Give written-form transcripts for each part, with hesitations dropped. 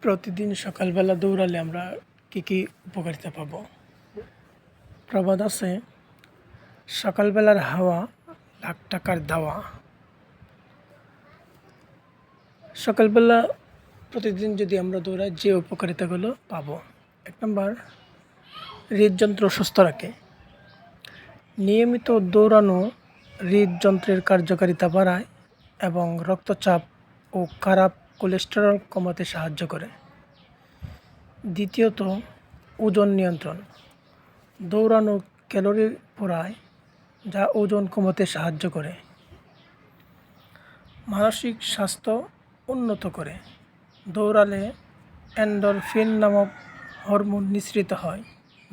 প্রতিদিন সকালবেলা দৌড়ালে আমরা কী উপকারিতা পাব? প্রবাদ আছে, সকালবেলার হাওয়া লাখ টাকার দাওয়া। সকালবেলা প্রতিদিন যদি আমরা দৌড়াই যে উপকারিতাগুলো পাব, 1 নম্বর, হৃদযন্ত্র সুস্থ রাখে। নিয়মিত দৌড়ানো হৃদযন্ত্রের কার্যকারিতা বাড়ায় এবং রক্তচাপ ও খারাপ কোলেস্টেরল কমাতে সাহায্য করে। দ্বিতীয়ত, ওজন নিয়ন্ত্রণ। দৌড়ানো ক্যালোরি পোড়ায়, যা ওজন কমাতে সাহায্য করে। মানসিক স্বাস্থ্য উন্নত করে। দৌড়ালে এন্ডোরফিন নামক হরমোন নিঃসৃত হয়,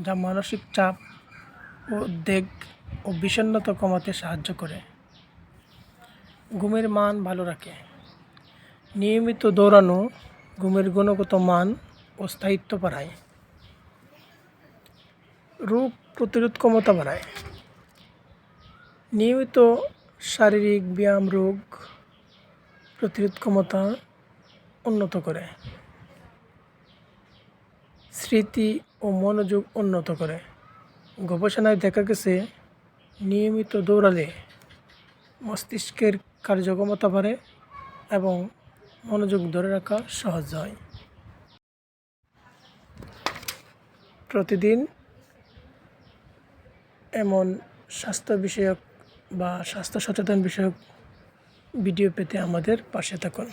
যা মানসিক চাপ, উদ্বেগ ও বিষণ্ণতা কমাতে সাহায্য করে। ঘুমের মান ভালো রাখে। নিয়মিত দৌড়ানো ঘুমের গুণগত মান ও স্থায়িত্ব বাড়ায়। রোগ প্রতিরোধ ক্ষমতা বাড়ায়। নিয়মিত শারীরিক ব্যায়াম রোগ প্রতিরোধ ক্ষমতা উন্নত করে। স্মৃতি ও মনোযোগ উন্নত করে। গবেষণায় দেখা গেছে, নিয়মিত দৌড়ালে মস্তিষ্কের কার্যক্ষমতা বাড়ে এবং মনোযোগ ধরে রাখা সহজ হয়। প্রতিদিন এমন স্বাস্থ্য বিষয়ক বা স্বাস্থ্য সচেতন বিষয়ক ভিডিও পেতে আমাদের পাশে থাকুন।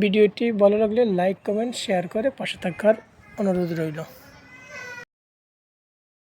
ভিডিওটি ভালো লাগলে লাইক, কমেন্ট, শেয়ার করে পাশে থাকার অনুরোধ রইল।